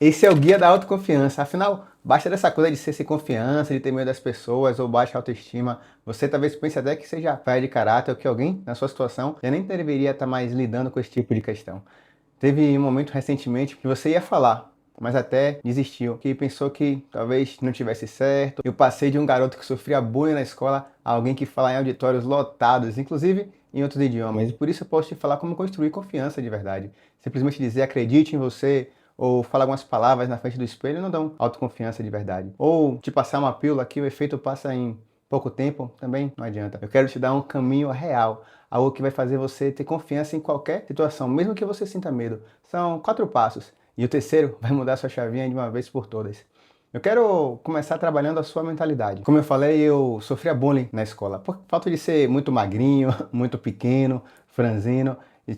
Esse é o guia da autoconfiança. Afinal, basta dessa coisa de ser sem confiança, de ter medo das pessoas ou baixa autoestima. Você talvez pense até que seja falha de caráter ou que alguém na sua situação já nem deveria estar mais lidando com esse tipo de questão. Teve um momento recentemente que você ia falar, mas até desistiu, que pensou que talvez não tivesse certo. Eu passei de um garoto que sofria bullying na escola a alguém que fala em auditórios lotados, inclusive em outros idiomas. E por isso eu posso te falar como construir confiança de verdade. Simplesmente dizer acredite em você, ou falar algumas palavras na frente do espelho não dão autoconfiança de verdade. Ou te passar uma pílula que o efeito passa em pouco tempo, também não adianta. Eu quero te dar um caminho real, algo que vai fazer você ter confiança em qualquer situação, mesmo que você sinta medo. São 4 passos. E o terceiro vai mudar sua chavinha de uma vez por todas. Eu quero começar trabalhando a sua mentalidade. Como eu falei, eu sofria bullying na escola, por falta de ser muito magrinho, muito pequeno, franzino, e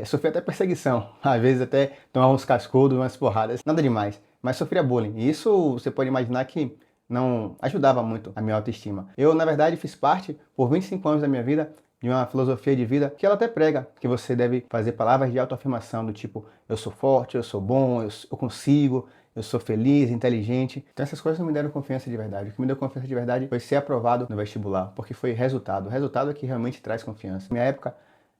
sofria até perseguição, às vezes até tomava uns cascudos, umas porradas, nada demais, mas sofria bullying. E isso você pode imaginar que não ajudava muito a minha autoestima. Eu, na verdade, fiz parte, por 25 anos da minha vida, de uma filosofia de vida que ela até prega que você deve fazer palavras de autoafirmação do tipo eu sou forte, eu sou bom, eu consigo, eu sou feliz, inteligente. Então essas coisas não me deram confiança de verdade. O que me deu confiança de verdade foi ser aprovado no vestibular, porque foi resultado. O resultado é que realmente traz confiança. Na minha época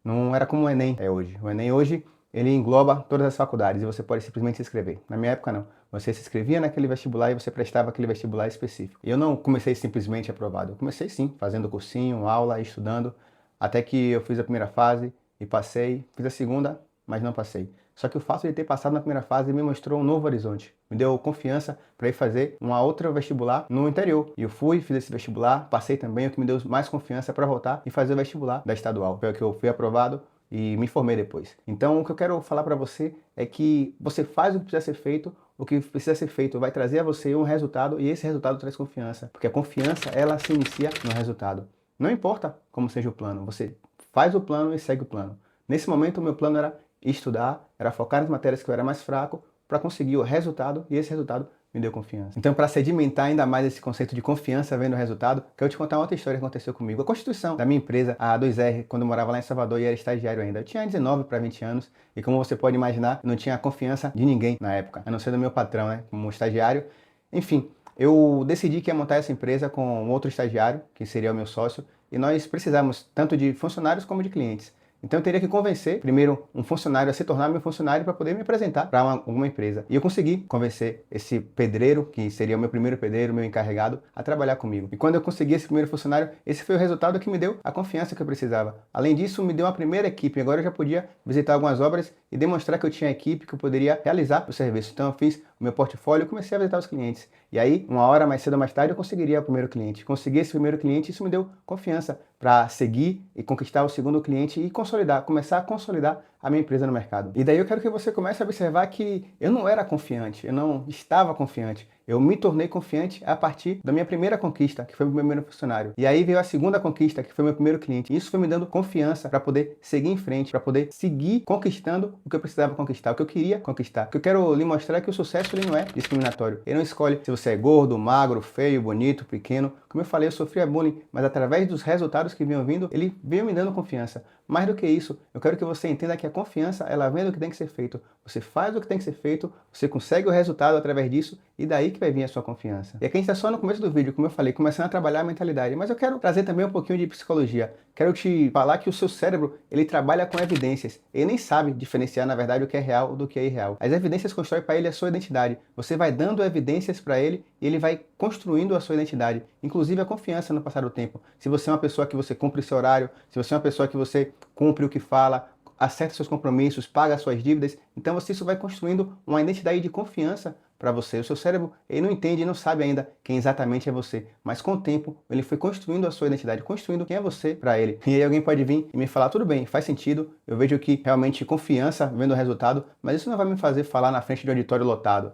não era como o Enem é hoje. O Enem hoje ele engloba todas as faculdades e você pode simplesmente se inscrever. Na minha época não. Você se inscrevia naquele vestibular e você prestava aquele vestibular específico. E eu não comecei simplesmente aprovado. Eu comecei sim, fazendo cursinho, aula, estudando, até que eu fiz a primeira fase e passei, fiz a segunda, mas não passei. Só que o fato de ter passado na primeira fase me mostrou um novo horizonte. Me deu confiança para ir fazer uma outra vestibular no interior. E eu fui, fiz esse vestibular, passei também, o que me deu mais confiança para voltar e fazer o vestibular da estadual. Foi o que eu fui aprovado e me formei depois. Então o que eu quero falar para você é que você faz o que precisa ser feito, o que precisa ser feito vai trazer a você um resultado e esse resultado traz confiança, porque a confiança ela se inicia no resultado. Não importa como seja o plano, você faz o plano e segue o plano. Nesse momento o meu plano era estudar, era focar nas matérias que eu era mais fraco para conseguir o resultado e esse resultado me deu confiança. Então, para sedimentar ainda mais esse conceito de confiança vendo o resultado, quero te contar uma outra história que aconteceu comigo. A constituição da minha empresa, a 2R, quando eu morava lá em Salvador e era estagiário ainda. Eu tinha 19 para 20 anos e, como você pode imaginar, eu não tinha confiança de ninguém na época, a não ser do meu patrão, né, como estagiário. Enfim, eu decidi que ia montar essa empresa com outro estagiário, que seria o meu sócio, e nós precisamos tanto de funcionários como de clientes. Então eu teria que convencer, primeiro, um funcionário a se tornar meu funcionário para poder me apresentar para alguma empresa. E eu consegui convencer esse pedreiro, que seria o meu primeiro pedreiro, meu encarregado, a trabalhar comigo. E quando eu consegui esse primeiro funcionário, esse foi o resultado que me deu a confiança que eu precisava. Além disso, me deu uma primeira equipe. Agora eu já podia visitar algumas obras e demonstrar que eu tinha equipe, que eu poderia realizar o serviço. Então eu fiz o meu portfólio e comecei a visitar os clientes. E aí, uma hora mais cedo ou mais tarde, eu conseguiria o primeiro cliente. Consegui esse primeiro cliente e isso me deu confiança para seguir e conquistar o segundo cliente e consolidar, começar a consolidar a minha empresa no mercado. E daí eu quero que você comece a observar que eu não era confiante, eu não estava confiante. Eu me tornei confiante a partir da minha primeira conquista, que foi o meu primeiro funcionário. E aí veio a segunda conquista, que foi o meu primeiro cliente. E isso foi me dando confiança para poder seguir em frente, para poder seguir conquistando o que eu precisava conquistar, o que eu queria conquistar. O que eu quero lhe mostrar é que o sucesso ele não é discriminatório. Ele não escolhe se você é gordo, magro, feio, bonito, pequeno. Como eu falei, eu sofria bullying, mas através dos resultados que vinham vindo, ele veio me dando confiança. Mais do que isso, eu quero que você entenda que a confiança, ela vem do que tem que ser feito. Você faz o que tem que ser feito, você consegue o resultado através disso e daí que vai vir a sua confiança. E aqui a gente está só no começo do vídeo, como eu falei, começando a trabalhar a mentalidade. Mas eu quero trazer também um pouquinho de psicologia. Quero te falar que o seu cérebro, ele trabalha com evidências. Ele nem sabe diferenciar, na verdade, o que é real do que é irreal. As evidências constroem para ele a sua identidade. Você vai dando evidências para ele e ele vai construindo a sua identidade. Inclusive a confiança no passar do tempo. Se você é uma pessoa que você cumpre seu horário, se você é uma pessoa que você cumpre o que fala, acerta seus compromissos, paga suas dívidas, então isso vai construindo uma identidade de confiança para você. O seu cérebro, ele não entende e não sabe ainda quem exatamente é você, mas com o tempo ele foi construindo a sua identidade, construindo quem é você para ele. E aí alguém pode vir e me falar, tudo bem, faz sentido, eu vejo que realmente confiança vendo o resultado, mas isso não vai me fazer falar na frente de um auditório lotado.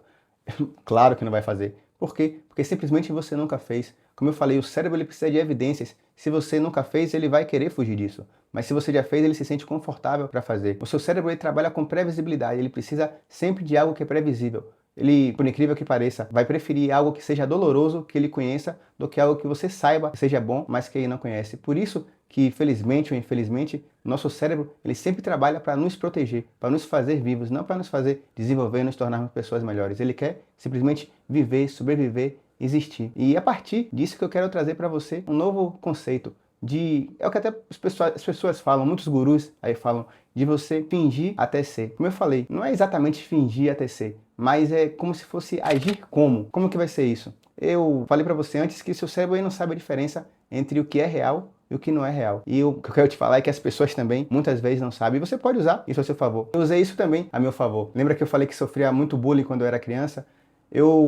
Claro que não vai fazer. Por quê? Porque simplesmente você nunca fez. Como eu falei, o cérebro ele precisa de evidências. Se você nunca fez, ele vai querer fugir disso. Mas se você já fez, ele se sente confortável para fazer. O seu cérebro ele trabalha com previsibilidade, ele precisa sempre de algo que é previsível. Ele, por incrível que pareça, vai preferir algo que seja doloroso, que ele conheça, do que algo que você saiba que seja bom, mas que ele não conhece. Por isso que, felizmente ou infelizmente, o nosso cérebro ele sempre trabalha para nos proteger, para nos fazer vivos, não para nos fazer desenvolver e nos tornarmos pessoas melhores. Ele quer simplesmente viver, sobreviver, existir. E a partir disso que eu quero trazer para você um novo conceito de... É o que até as pessoas falam, muitos gurus aí falam, de você fingir até ser. Como eu falei, não é exatamente fingir até ser, mas é como se fosse agir como. Como que vai ser isso? Eu falei para você antes que seu cérebro aí não sabe a diferença entre o que é real e o que não é real. E o que eu quero te falar é que as pessoas também, muitas vezes, não sabem. E você pode usar isso a seu favor. Eu usei isso também a meu favor. Lembra que eu falei que sofria muito bullying quando eu era criança?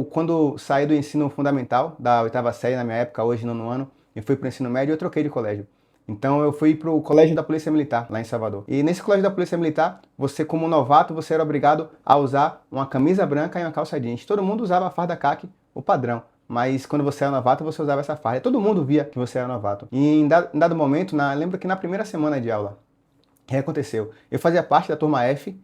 Quando saí do ensino fundamental, da 8ª série na minha época, hoje no ano, eu fui para o ensino médio e eu troquei de colégio. Então eu fui para o colégio da Polícia Militar, lá em Salvador. E nesse colégio da Polícia Militar, você como novato, você era obrigado a usar uma camisa branca e uma calça jeans. Todo mundo usava a farda caque, o padrão. Mas quando você era novato, você usava essa farda. Todo mundo via que você era novato. E em dado momento, lembro que na primeira semana de aula, o que aconteceu? Eu fazia parte da turma F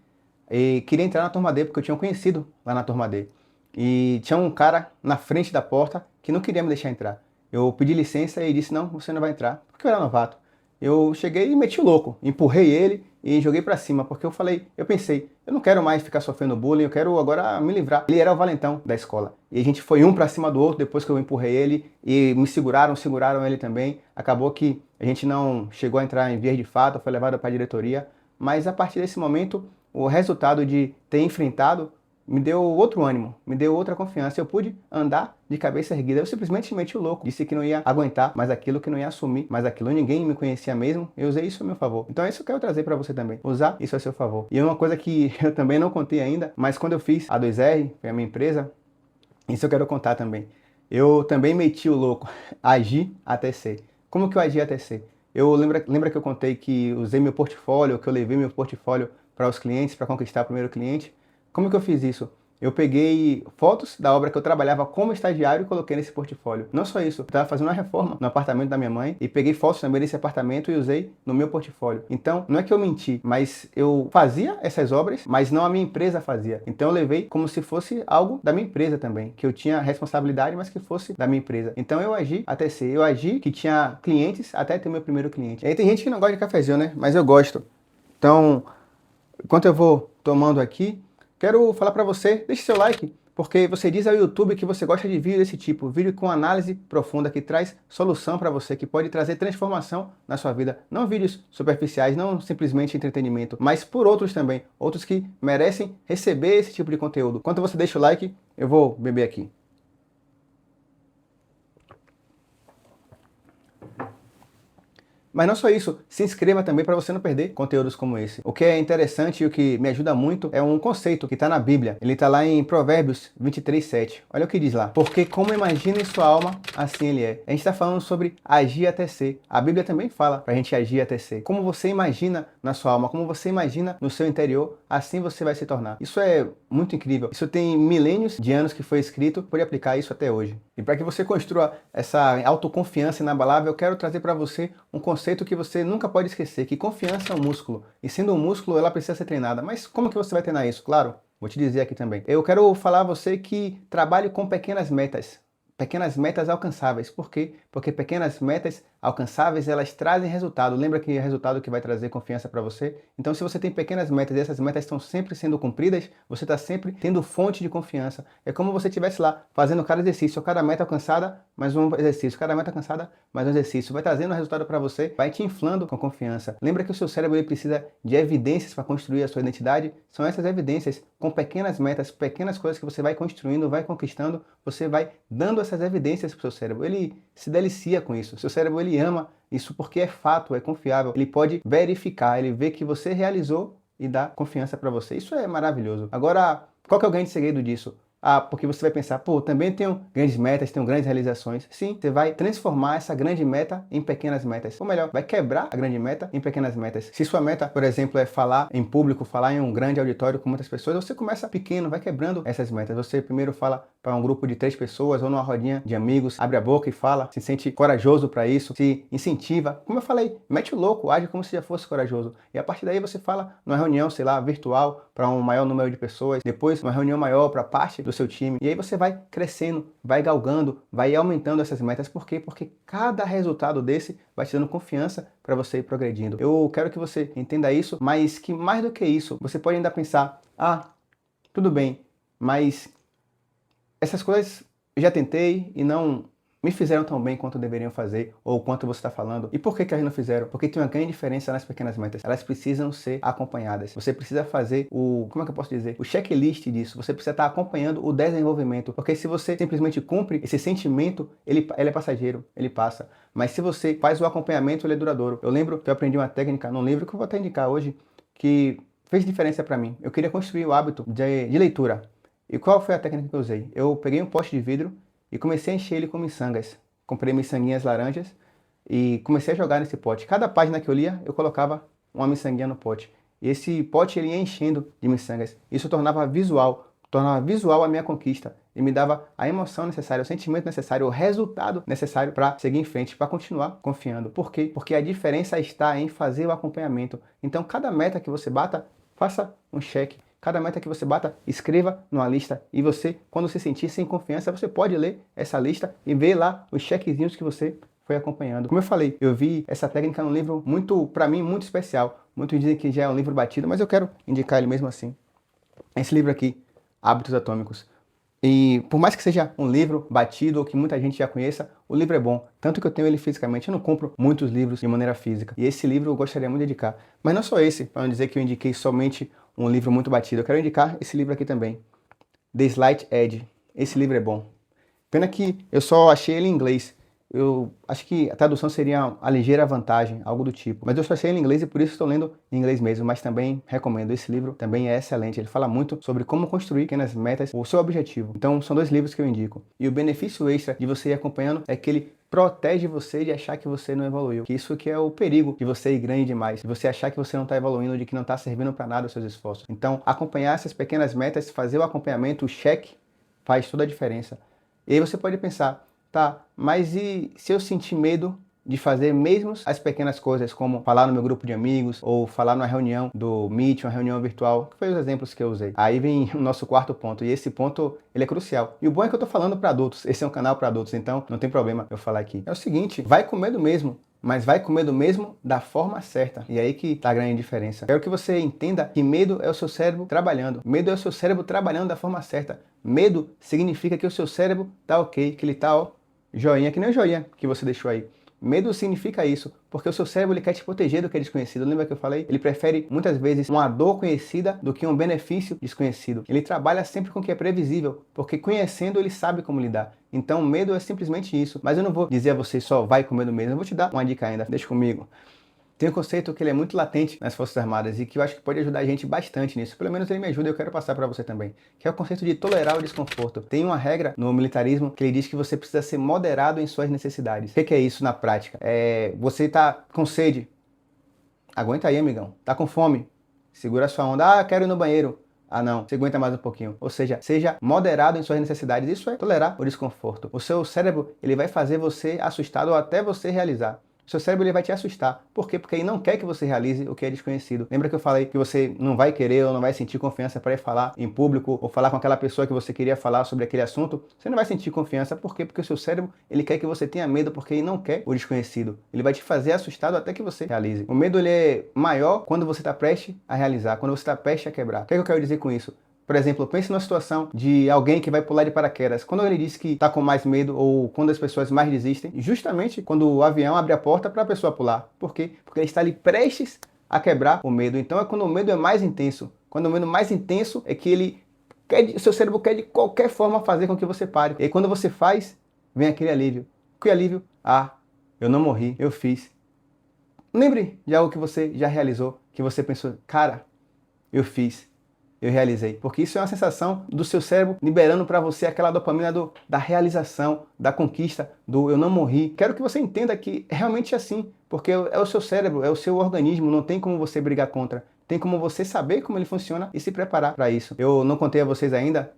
e queria entrar na turma D, porque eu tinha um conhecido lá na turma D. E tinha um cara na frente da porta que não queria me deixar entrar. Eu pedi licença e disse, não, você não vai entrar, porque eu era novato. Eu cheguei e meti o louco, empurrei ele e joguei pra cima, porque eu pensei, eu não quero mais ficar sofrendo bullying, eu quero agora me livrar. Ele era o valentão da escola. E a gente foi um pra cima do outro depois que eu empurrei ele e me seguraram ele também. Acabou que a gente não chegou a entrar em vias de fato, foi levado pra diretoria, mas a partir desse momento, o resultado de ter enfrentado me deu outro ânimo, me deu outra confiança. Eu pude andar de cabeça erguida. Eu simplesmente meti o louco. Disse que não ia aguentar mais aquilo, que não ia assumir mais aquilo. Ninguém me conhecia mesmo. Eu usei isso a meu favor. Então é isso que eu quero trazer para você também. Usar isso a seu favor. E é uma coisa que eu também não contei ainda, mas quando eu fiz a 2R, foi a minha empresa, isso eu quero contar também. Eu também meti o louco. Agi até ser. Como que eu agi até ser? Lembra que eu contei que usei meu portfólio, que eu levei meu portfólio para os clientes, para conquistar o primeiro cliente? Como que eu fiz isso? Eu peguei fotos da obra que eu trabalhava como estagiário e coloquei nesse portfólio. Não só isso, eu estava fazendo uma reforma no apartamento da minha mãe e peguei fotos também desse apartamento e usei no meu portfólio. Então, não é que eu menti, mas eu fazia essas obras, mas não a minha empresa fazia. Então eu levei como se fosse algo da minha empresa também, que eu tinha responsabilidade, mas que fosse da minha empresa. Então eu agi até ser, eu agi que tinha clientes até ter meu primeiro cliente. E aí tem gente que não gosta de cafezinho, né? Mas eu gosto. Então, enquanto eu vou tomando aqui, quero falar para você, deixe seu like, porque você diz ao YouTube que você gosta de vídeo desse tipo, vídeo com análise profunda, que traz solução para você, que pode trazer transformação na sua vida. Não vídeos superficiais, não simplesmente entretenimento, mas por outros também, outros que merecem receber esse tipo de conteúdo. Enquanto você deixa o like, eu vou beber aqui. Mas não só isso, se inscreva também para você não perder conteúdos como esse. O que é interessante e o que me ajuda muito é um conceito que está na Bíblia. Ele está lá em Provérbios 23:7. Olha o que diz lá. Porque como imagina em sua alma, assim ele é. A gente está falando sobre agir até ser. A Bíblia também fala para a gente agir até ser. Como você imagina na sua alma, como você imagina no seu interior, assim você vai se tornar. Isso é muito incrível. Isso tem milênios de anos que foi escrito, pode aplicar isso até hoje. E para que você construa essa autoconfiança inabalável, eu quero trazer para você um conceito que você nunca pode esquecer, que confiança é um músculo. E sendo um músculo, ela precisa ser treinada. Mas como que você vai treinar isso? Claro, vou te dizer aqui também. Eu quero falar a você que trabalhe com pequenas metas alcançáveis. Por quê? Porque pequenas metas alcançáveis, elas trazem resultado. Lembra que é resultado que vai trazer confiança para você? Então, se você tem pequenas metas e essas metas estão sempre sendo cumpridas, você está sempre tendo fonte de confiança. É como você estivesse lá, fazendo cada exercício, cada meta alcançada, mais um exercício, cada meta alcançada, mais um exercício. Vai trazendo resultado para você, vai te inflando com confiança. Lembra que o seu cérebro ele precisa de evidências para construir a sua identidade? São essas evidências, com pequenas metas, pequenas coisas que você vai construindo, vai conquistando, você vai dando essas evidências para o seu cérebro. Ele se delicia com isso. O seu cérebro ele ama isso porque é fato, é confiável. Ele pode verificar, ele vê que você realizou e dá confiança para você. Isso é maravilhoso. Agora, qual que é o grande segredo disso? Porque você vai pensar, pô, também tenho grandes metas, tenho grandes realizações. Sim, você vai transformar essa grande meta em pequenas metas. Ou melhor, vai quebrar a grande meta em pequenas metas. Se sua meta, por exemplo, é falar em público, falar em um grande auditório com muitas pessoas, você começa pequeno, vai quebrando essas metas. Você primeiro fala para um grupo de 3 pessoas ou numa rodinha de amigos, abre a boca e fala, se sente corajoso para isso, se incentiva. Como eu falei, mete o louco, age como se já fosse corajoso. E a partir daí você fala numa reunião, sei lá, virtual, para um maior número de pessoas. Depois, uma reunião maior para parte do seu time. E aí você vai crescendo, vai galgando, vai aumentando essas metas. Por quê? Porque cada resultado desse vai te dando confiança para você ir progredindo. Eu quero que você entenda isso, mas que mais do que isso, você pode ainda pensar, tudo bem, mas essas coisas eu já tentei e não me fizeram tão bem quanto deveriam fazer, ou quanto você está falando. E por que elas não fizeram? Porque tem uma grande diferença nas pequenas metas. Elas precisam ser acompanhadas. Você precisa fazer como é que eu posso dizer? O checklist disso. Você precisa estar acompanhando o desenvolvimento. Porque se você simplesmente cumpre, esse sentimento, ele é passageiro, ele passa. Mas se você faz o acompanhamento, ele é duradouro. Eu lembro que eu aprendi uma técnica num livro que eu vou até indicar hoje, que fez diferença para mim. Eu queria construir o hábito de leitura. E qual foi a técnica que eu usei? Eu peguei um pote de vidro e comecei a encher ele com miçangas. Comprei miçanguinhas laranjas e comecei a jogar nesse pote. Cada página que eu lia, eu colocava uma miçanguinha no pote. E esse pote ele ia enchendo de miçangas. Isso tornava visual a minha conquista e me dava a emoção necessária, o sentimento necessário, o resultado necessário para seguir em frente, para continuar confiando. Por quê? Porque a diferença está em fazer o acompanhamento. Então, cada meta que você bata, faça um check. Cada meta que você bata, escreva numa lista. E você, quando se sentir sem confiança, você pode ler essa lista e ver lá os checkzinhos que você foi acompanhando. Como eu falei, eu vi essa técnica num livro para mim, muito especial. Muitos dizem que já é um livro batido, mas eu quero indicar ele mesmo assim. Esse livro aqui, Hábitos Atômicos. E por mais que seja um livro batido ou que muita gente já conheça, o livro é bom. Tanto que eu tenho ele fisicamente, eu não compro muitos livros de maneira física. E esse livro eu gostaria muito de indicar. Mas não só esse, para não dizer que eu indiquei somente um livro muito batido. Eu quero indicar esse livro aqui também, The Slight Edge. Esse livro é bom. Pena que eu só achei ele em inglês. Eu acho que a tradução seria A Ligeira Vantagem, algo do tipo. Mas eu só achei ele em inglês e por isso estou lendo em inglês mesmo. Mas também recomendo. Esse livro também é excelente. Ele fala muito sobre como construir pequenas metas, o seu objetivo. Então são dois livros que eu indico. E o benefício extra de você ir acompanhando é que ele protege você de achar que você não evoluiu. Que isso que é o perigo de você ir grande demais. De você achar que você não está evoluindo, de que não está servindo para nada os seus esforços. Então acompanhar essas pequenas metas, fazer o acompanhamento, o check, faz toda a diferença. E aí você pode pensar, tá, mas e se eu sentir medo de fazer mesmo as pequenas coisas, como falar no meu grupo de amigos, ou falar numa reunião do Meet, uma reunião virtual, que foi os exemplos que eu usei. Aí vem o nosso quarto ponto, e esse ponto, ele é crucial. E o bom é que eu tô falando para adultos, esse é um canal para adultos, então não tem problema eu falar aqui. É o seguinte, vai com medo mesmo, mas vai com medo mesmo da forma certa. E aí que tá a grande diferença. Quero que você entenda que medo é o seu cérebro trabalhando. Medo é o seu cérebro trabalhando da forma certa. Medo significa que o seu cérebro tá ok, que ele tá, ó, joinha, que nem o joinha que você deixou aí. Medo significa isso, porque o seu cérebro ele quer te proteger do que é desconhecido. Lembra que eu falei? Ele prefere muitas vezes uma dor conhecida do que um benefício desconhecido. Ele trabalha sempre com o que é previsível, porque conhecendo ele sabe como lidar. Então medo é simplesmente isso. Mas eu não vou dizer a você só vai com medo mesmo. Eu vou te dar uma dica ainda. Deixa comigo. Tem um conceito que ele é muito latente nas Forças Armadas e que eu acho que pode ajudar a gente bastante nisso. Pelo menos ele me ajuda e eu quero passar para você também. Que é o conceito de tolerar o desconforto. Tem uma regra no militarismo que ele diz que você precisa ser moderado em suas necessidades. O que é isso na prática? Você tá com sede. Aguenta aí, amigão. Tá com fome. Segura a sua onda. Quero ir no banheiro. Não, você aguenta mais um pouquinho. Ou seja, seja moderado em suas necessidades. Isso é tolerar o desconforto. O seu cérebro, ele vai fazer você assustado até você realizar. O seu cérebro ele vai te assustar. Por quê? Porque ele não quer que você realize o que é desconhecido. Lembra que eu falei que você não vai querer ou não vai sentir confiança para ir falar em público ou falar com aquela pessoa que você queria falar sobre aquele assunto? Você não vai sentir confiança. Por quê? Porque o seu cérebro ele quer que você tenha medo porque ele não quer o desconhecido. Ele vai te fazer assustado até que você realize. O medo ele é maior quando você está prestes a realizar, quando você está prestes a quebrar. O que é que eu quero dizer com isso? Por exemplo, pense numa situação de alguém que vai pular de paraquedas. Quando ele diz que está com mais medo ou quando as pessoas mais desistem, justamente quando o avião abre a porta para a pessoa pular. Por quê? Porque ele está ali prestes a quebrar o medo. Então é quando o medo é mais intenso. Quando o medo mais intenso é que o seu cérebro quer de qualquer forma fazer com que você pare. E aí, quando você faz, vem aquele alívio. Que alívio? Eu não morri, eu fiz. Lembre de algo que você já realizou, que você pensou, cara, eu fiz. Eu realizei. Porque isso é uma sensação do seu cérebro liberando para você aquela dopamina da realização, da conquista, do eu não morri. Quero que você entenda que realmente é assim, porque é o seu cérebro, é o seu organismo, não tem como você brigar contra. Tem como você saber como ele funciona e se preparar para isso. Eu não contei a vocês ainda,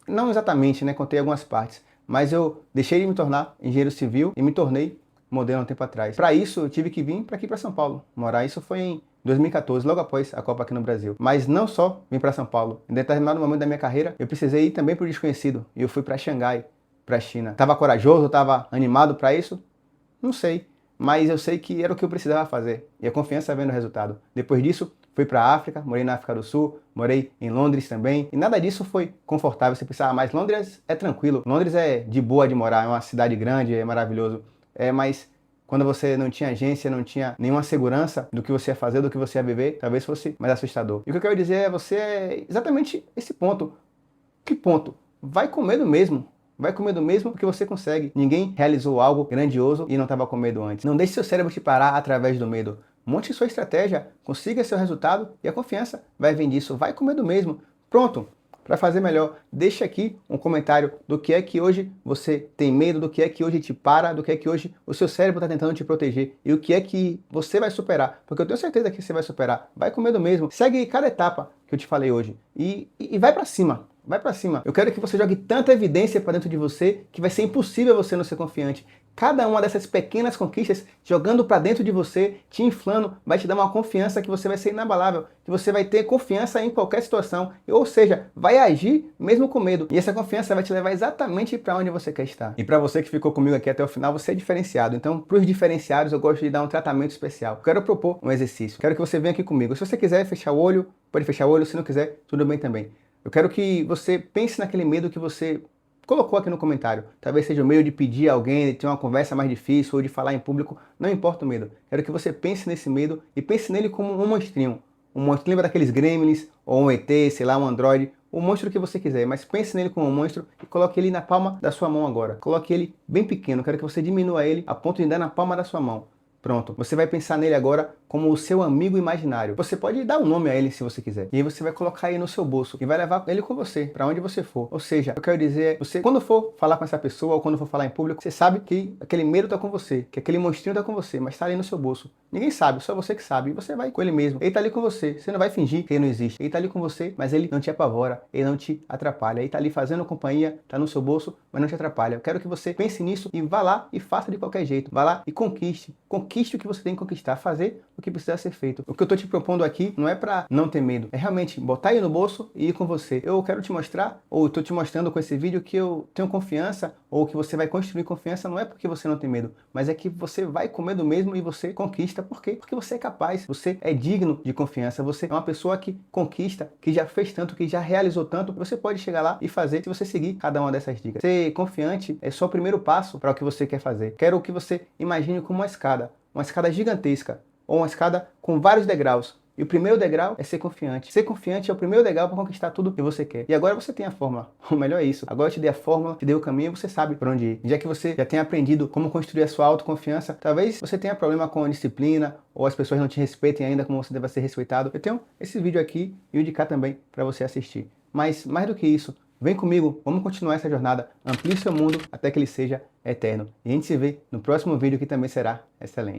não exatamente, né? Contei algumas partes, mas eu deixei de me tornar engenheiro civil e me tornei modelo há um tempo atrás. Para isso, eu tive que vir para aqui para São Paulo morar. Isso foi em 2014, logo após a Copa aqui no Brasil. Mas não só vim para São Paulo. Em determinado momento da minha carreira, eu precisei ir também para o desconhecido. E eu fui para Xangai, para a China. Tava corajoso, tava animado para isso? Não sei. Mas eu sei que era o que eu precisava fazer. E a confiança vem no resultado. Depois disso, fui para a África, morei na África do Sul, morei em Londres também. E nada disso foi confortável. Você pensava, mas Londres é tranquilo. Londres é de boa de morar, é uma cidade grande, é maravilhoso. Mas quando você não tinha agência, não tinha nenhuma segurança do que você ia fazer, do que você ia viver, talvez fosse mais assustador. E o que eu quero dizer é você é exatamente esse ponto. Que ponto? Vai com medo mesmo. Vai com medo mesmo porque você consegue. Ninguém realizou algo grandioso e não estava com medo antes. Não deixe seu cérebro te parar através do medo. Monte sua estratégia, consiga seu resultado e a confiança vai vir disso. Vai com medo mesmo. Pronto. Para fazer melhor, deixa aqui um comentário do que é que hoje você tem medo, do que é que hoje te para, do que é que hoje o seu cérebro está tentando te proteger e o que é que você vai superar, porque eu tenho certeza que você vai superar. Vai com medo mesmo, segue cada etapa que eu te falei hoje e vai para cima. Vai pra cima. Eu quero que você jogue tanta evidência para dentro de você que vai ser impossível você não ser confiante. Cada uma dessas pequenas conquistas jogando para dentro de você, te inflando, vai te dar uma confiança que você vai ser inabalável, que você vai ter confiança em qualquer situação, ou seja, vai agir mesmo com medo. E essa confiança vai te levar exatamente para onde você quer estar. E para você que ficou comigo aqui até o final, você é diferenciado. Então, para os diferenciados, eu gosto de dar um tratamento especial. Eu quero propor um exercício. Quero que você venha aqui comigo. Se você quiser fechar o olho, pode fechar o olho. Se não quiser, tudo bem também. Eu quero que você pense naquele medo que você colocou aqui no comentário. Talvez seja o medo de pedir a alguém, de ter uma conversa mais difícil ou de falar em público. Não importa o medo. Quero que você pense nesse medo e pense nele como um monstrinho. Um monstro, lembra daqueles gremlins, ou um ET, sei lá, um androide, o monstro que você quiser, mas pense nele como um monstro e coloque ele na palma da sua mão agora. Coloque ele bem pequeno. Quero que você diminua ele a ponto de dar na palma da sua mão. Pronto, você vai pensar nele agora como o seu amigo imaginário. Você pode dar um nome a ele se você quiser. E aí você vai colocar ele no seu bolso e vai levar ele com você, para onde você for. Ou seja, eu quero dizer, você quando for falar com essa pessoa ou quando for falar em público, você sabe que aquele medo tá com você, que aquele monstrinho tá com você, mas tá ali no seu bolso. Ninguém sabe, só você que sabe. E você vai com ele mesmo. Ele tá ali com você. Você não vai fingir que ele não existe. Ele tá ali com você, mas ele não te apavora, ele não te atrapalha. Ele tá ali fazendo companhia, tá no seu bolso, mas não te atrapalha. Eu quero que você pense nisso e vá lá e faça de qualquer jeito. Vá lá e conquiste. Conquiste o que você tem que conquistar, fazer o que precisa ser feito. O que eu tô te propondo aqui não é para não ter medo, é realmente botar ele no bolso e ir com você. Eu quero te mostrar, ou tô te mostrando com esse vídeo que eu tenho confiança, ou que você vai construir confiança, não é porque você não tem medo, mas é que você vai com medo mesmo e você conquista. Por quê? Porque você é capaz, você é digno de confiança, você é uma pessoa que conquista, que já fez tanto, que já realizou tanto, você pode chegar lá e fazer se você seguir cada uma dessas dicas. Ser confiante é só o primeiro passo para o que você quer fazer. Quero que você imagine como uma escada gigantesca, ou uma escada com vários degraus. E o primeiro degrau é ser confiante. Ser confiante é o primeiro degrau para conquistar tudo que você quer. E agora você tem a fórmula. O melhor é isso. Agora eu te dei a fórmula, te dei o caminho e você sabe para onde ir. Já que você já tem aprendido como construir a sua autoconfiança, talvez você tenha problema com a disciplina, ou as pessoas não te respeitem ainda como você deve ser respeitado. Eu tenho esse vídeo aqui e o de cá também para você assistir. Mas mais do que isso, vem comigo, vamos continuar essa jornada. Amplie seu mundo até que ele seja eterno. E a gente se vê no próximo vídeo que também será excelente.